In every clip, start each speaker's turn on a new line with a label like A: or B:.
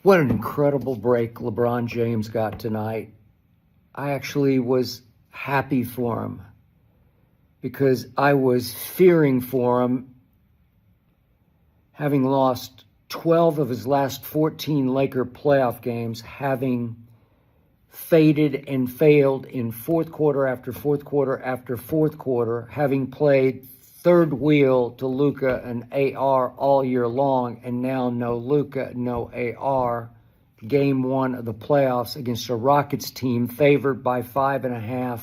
A: What an incredible break LeBron James got tonight. I actually was happy for him because I was fearing for him, having lost 12 of his last 14 Laker playoff games, having faded and failed in fourth quarter after fourth quarter after fourth quarter, having played third wheel to Luka and AR all year long, and now no Luka, no AR. Game one of the playoffs against a Rockets team favored by 5.5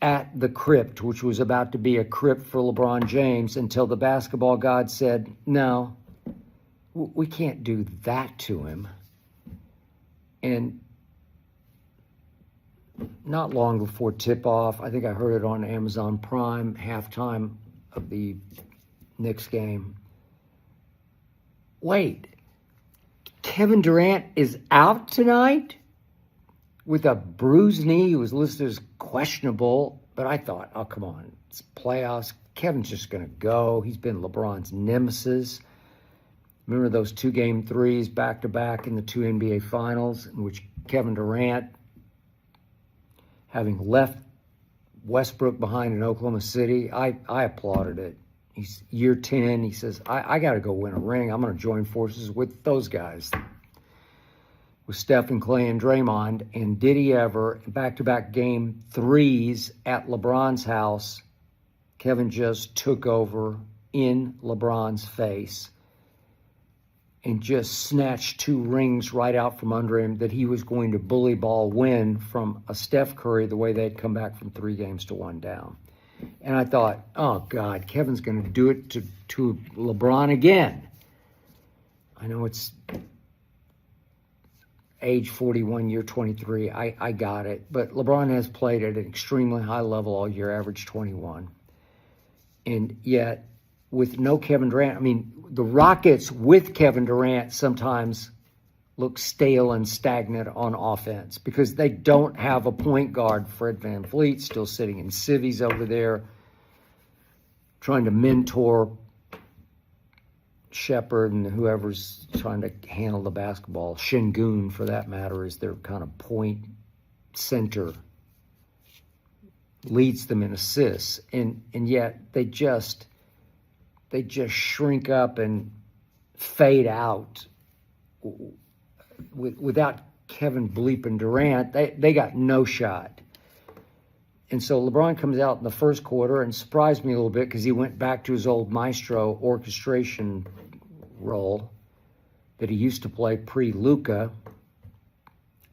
A: at the crypt, which was about to be a crypt for LeBron James, until the basketball god said, no, we can't do that to him. And not long before tip-off, I think I heard it on Amazon Prime, halftime of the Knicks game. Wait, Kevin Durant is out tonight with a bruised knee. He was listed as questionable, but I thought, oh, come on, it's playoffs. Kevin's just going to go. He's been LeBron's nemesis. Remember those 2 game threes back-to-back in the 2 NBA Finals, in which Kevin Durant, having left Westbrook behind in Oklahoma City, I applauded it. He's year 10. He says, I got to go win a ring. I'm going to join forces with those guys, with Steph and Clay and Draymond. And did he ever? Back-to-back game threes at LeBron's house. Kevin just took over in LeBron's face and just snatched 2 rings right out from under him that he was going to bully ball win from a Steph Curry, the way they'd come back from 3 games to 1 down. And I thought, oh, God, Kevin's going to do it to LeBron again. I know it's age 41, year 23. I got it. But LeBron has played at an extremely high level all year, average 21. And yet, with no Kevin Durant, I mean, the Rockets with Kevin Durant sometimes look stale and stagnant on offense because they don't have a point guard. Fred VanVleet still sitting in civvies over there, trying to mentor Shepard and whoever's trying to handle the basketball. Şengün, for that matter, is their kind of point center, leads them in assists, and yet they just shrink up and fade out. Without Kevin bleeping Durant, they got no shot. And so LeBron comes out in the first quarter and surprised me a little bit because he went back to his old maestro orchestration role that he used to play pre-Luka.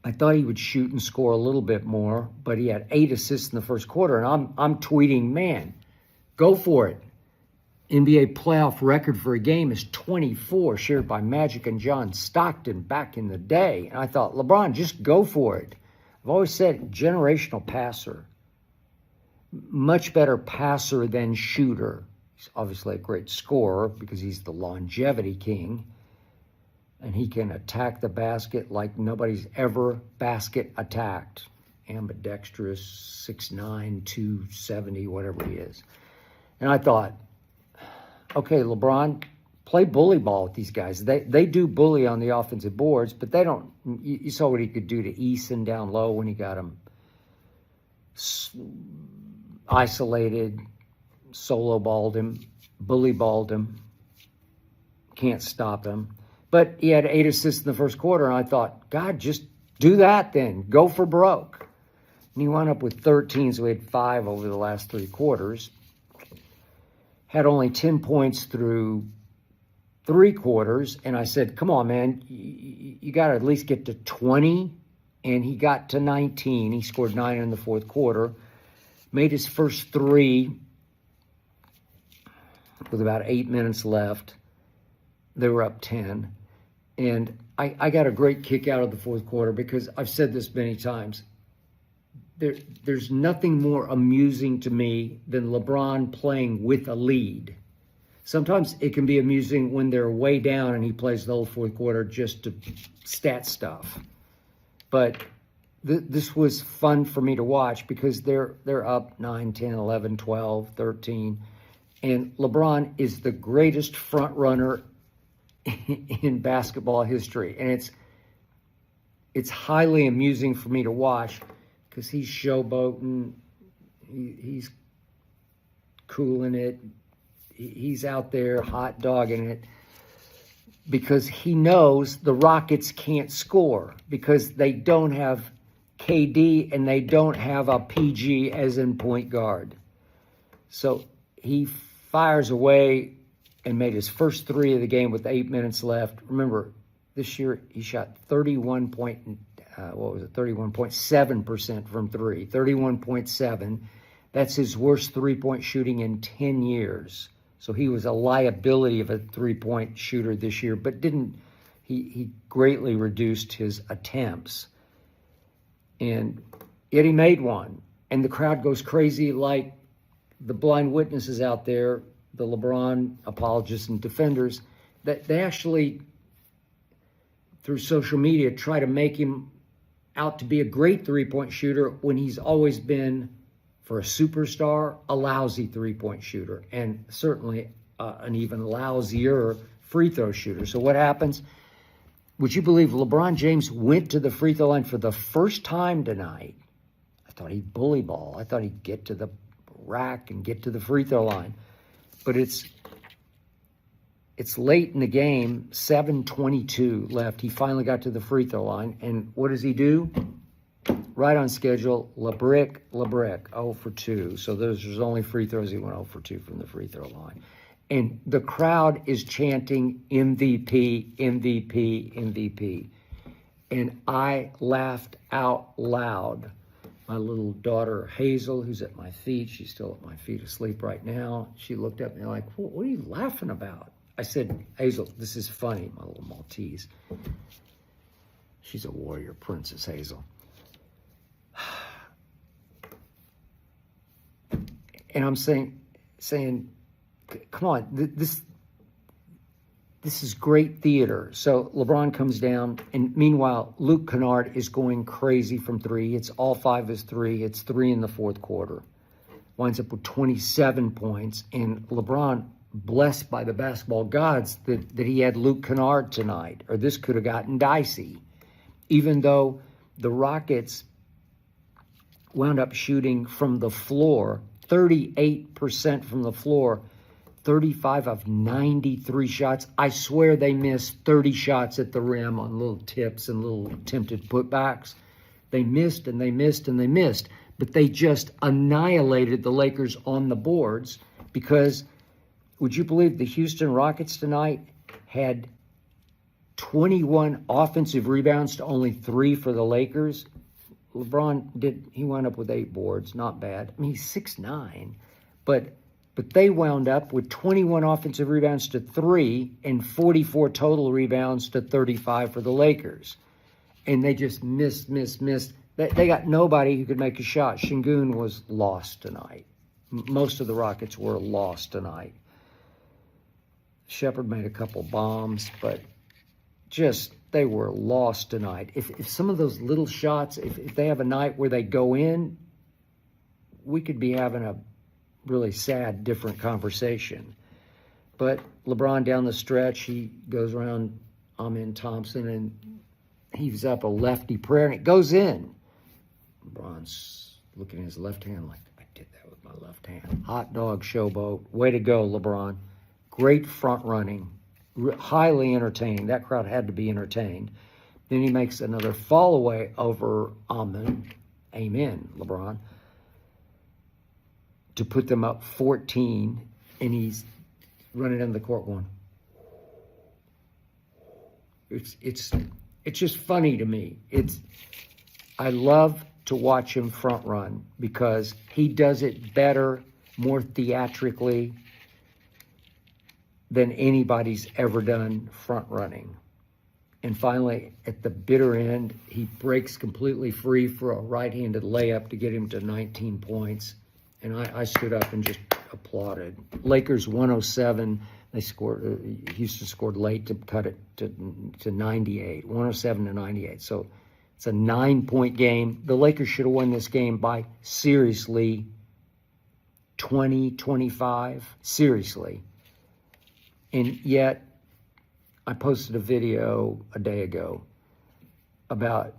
A: I thought he would shoot and score a little bit more, but he had 8 assists in the first quarter, and I'm tweeting, man, go for it. NBA playoff record for a game is 24, shared by Magic and John Stockton back in the day. And I thought, LeBron, just go for it. I've always said generational passer. Much better passer than shooter. He's obviously a great scorer because he's the longevity king. And he can attack the basket like nobody's ever basket attacked. Ambidextrous, 6'9", 270, whatever he is. And I thought, okay, LeBron, play bully ball with these guys. They do bully on the offensive boards, but they don't. You saw what he could do to Eason down low when he got him isolated, solo balled him, bully balled him. Can't stop him. But he had 8 assists in the first quarter, and I thought, God, just do that then. Go for broke. And he wound up with 13, so he had 5 over the last 3 quarters. Had only 10 points through 3 quarters, and I said, come on, man, you got to at least get to 20, and he got to 19. He scored 9 in the fourth quarter, made his first 3 with about 8 minutes left. They were up 10, and I got a great kick out of the fourth quarter because I've said this many times. There's nothing more amusing to me than LeBron playing with a lead. Sometimes it can be amusing when they're way down and he plays the whole fourth quarter just to stat stuff. But this was fun for me to watch because they're up 9, 10, 11, 12, 13. And LeBron is the greatest front runner in basketball history. And it's highly amusing for me to watch because he's showboating. He's cooling it. He's out there hot dogging it because he knows the Rockets can't score because they don't have KD and they don't have a PG as in point guard. So he fires away and made his first three of the game with 8 minutes left. Remember, this year he shot 31.7% from three. 31.7. That's his worst three-point shooting in 10 years. So he was a liability of a three-point shooter this year, but he greatly reduced his attempts. And yet he made one. And the crowd goes crazy like the blind witnesses out there, the LeBron apologists and defenders, that they actually, through social media, try to make him out to be a great three-point shooter when he's always been, for a superstar, a lousy three-point shooter, and certainly an even lousier free throw shooter. So what happens? Would you believe LeBron James went to the free throw line for the first time tonight? I thought he'd bully ball. I thought he'd get to the rack and get to the free throw line. But it's late in the game, 7:22 left. He finally got to the free throw line, and what does he do? Right on schedule, LeBrick, 0 for 2. So those are only free throws. He went 0 for 2 from the free throw line. And the crowd is chanting MVP, MVP, MVP. And I laughed out loud. My little daughter, Hazel, who's at my feet, she's still at my feet asleep right now. She looked at me like, what are you laughing about? I said, Hazel, this is funny, my little Maltese. She's a warrior princess, Hazel. And I'm saying, come on, this is great theater. So LeBron comes down, and meanwhile, Luke Kennard is going crazy from three. It's all 5 is three. It's 3 in the fourth quarter. Winds up with 27 points. And LeBron, blessed by the basketball gods, that he had Luke Kennard tonight, or this could have gotten dicey. Even though the Rockets wound up shooting from the floor, 38% from the floor, 35 of 93 shots. I swear they missed 30 shots at the rim on little tips and little attempted putbacks. They missed and they missed and they missed, but they just annihilated the Lakers on the boards because, would you believe the Houston Rockets tonight had 21 offensive rebounds to only 3 for the Lakers? LeBron he wound up with 8 boards, not bad. I mean, he's 6'9", but they wound up with 21 offensive rebounds to 3 and 44 total rebounds to 35 for the Lakers. And they just missed. They got nobody who could make a shot. Şengün was lost tonight. Most of the Rockets were lost tonight. Shepard made a couple bombs, but they were lost tonight. If some of those little shots, if they have a night where they go in, we could be having a really sad, different conversation. But LeBron down the stretch, he goes around Amen Thompson and heaves up a lefty prayer, and it goes in. LeBron's looking at his left hand like, I did that with my left hand. Hot dog showboat. Way to go, LeBron. Great front running. Highly entertaining. That crowd had to be entertained. Then he makes another fall away over Amen, LeBron, to put them up 14, and he's running down the court going, it's just funny to me. I love to watch him front run because he does it better, more theatrically than anybody's ever done front running. And finally, at the bitter end, he breaks completely free for a right-handed layup to get him to 19 points. And I stood up and just applauded. Lakers 107. They scored. Houston scored late to cut it to 98. 107 to 98. So it's a 9-point game. The Lakers should have won this game by seriously 20, 25. Seriously. And yet, I posted a video a day ago about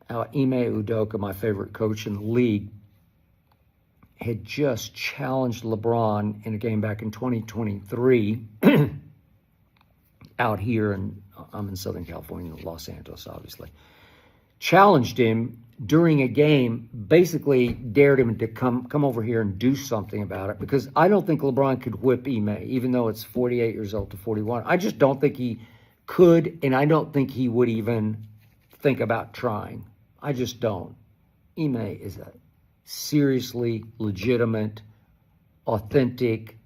A: how Ime Udoka, my favorite coach in the league, had just challenged LeBron in a game back in 2023 out here, and I'm in Southern California, Los Angeles, obviously. Challenged him during a game, basically dared him to come over here and do something about it, because I don't think LeBron could whip Ime, even though it's 48 years old to 41. I just don't think he could, and I don't think he would even think about trying. I just don't. Ime is a seriously legitimate, authentic,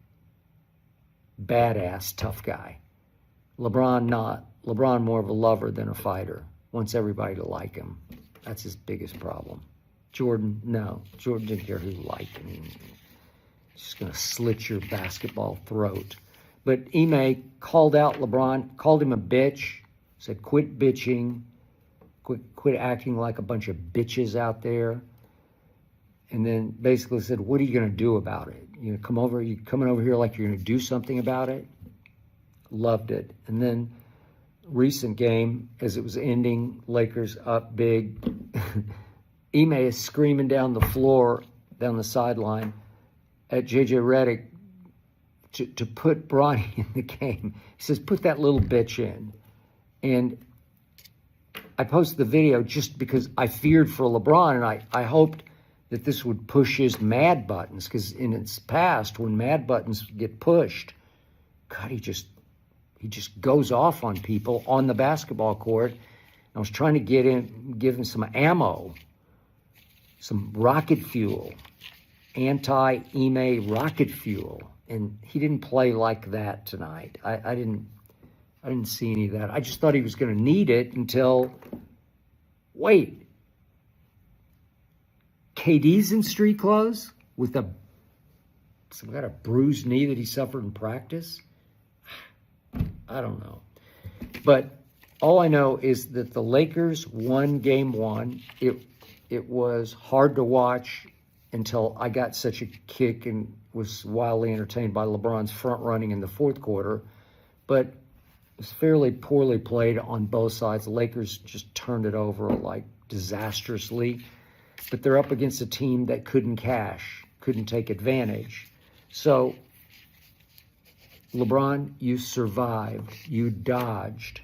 A: badass, tough guy. LeBron not. LeBron more of a lover than a fighter. Wants everybody to like him. That's his biggest problem. Jordan, no. Jordan didn't care who liked him. He's just going to slit your basketball throat. But Ime called out LeBron, called him a bitch, said quit bitching, quit acting like a bunch of bitches out there. And then basically said, what are you going to do about it? You coming over here like you're going to do something about it? Loved it. And then recent game, as it was ending, Lakers up big. Ime is screaming down the floor, down the sideline at JJ Redick to put Bronny in the game. He says, put that little bitch in. And I posted the video just because I feared for LeBron, and I hoped that this would push his mad buttons, because in its past, when mad buttons get pushed, God, he just goes off on people on the basketball court. I was trying to give him some ammo, some rocket fuel, anti-Ime rocket fuel, and he didn't play like that tonight. I didn't see any of that. I just thought he was going to need it until, wait, KD's in street clothes with some kind of bruised knee that he suffered in practice? I don't know. But all I know is that the Lakers won game one. It was hard to watch until I got such a kick and was wildly entertained by LeBron's front running in the fourth quarter. But it was fairly poorly played on both sides. The Lakers just turned it over like disastrously. But they're up against a team that couldn't cash, couldn't take advantage. So, LeBron, you survived. You dodged.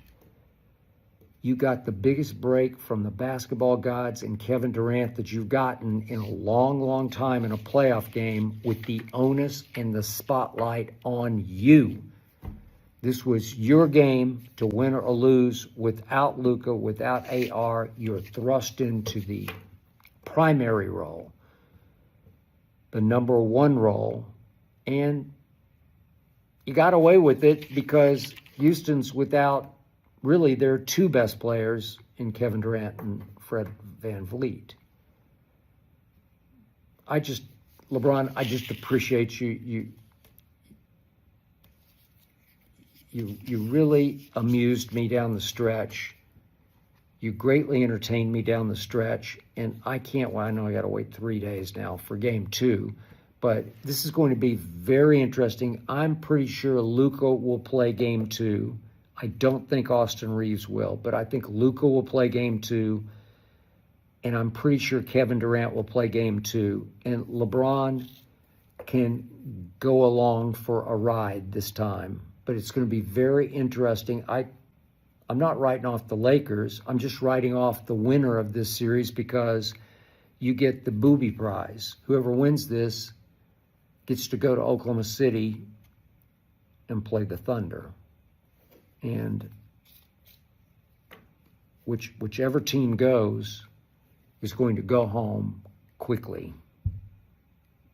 A: You got the biggest break from the basketball gods and Kevin Durant that you've gotten in a long, long time in a playoff game, with the onus and the spotlight on you. This was your game to win or lose. Without Luka, without AR, you're thrust into the primary role, the number one role, and you got away with it because Houston's without really their two best players in Kevin Durant and Fred VanVleet. LeBron, I just appreciate you. You really amused me down the stretch. You greatly entertained me down the stretch, and I know I got to wait 3 days now for game two, but this is going to be very interesting. I'm pretty sure Luka will play game two. I don't think Austin Reeves will, but I think Luka will play game two, and I'm pretty sure Kevin Durant will play game two, and LeBron can go along for a ride this time, but it's going to be very interesting. I'm not writing off the Lakers. I'm just writing off the winner of this series, because you get the booby prize. Whoever wins this gets to go to Oklahoma City and play the Thunder. And whichever team goes is going to go home quickly.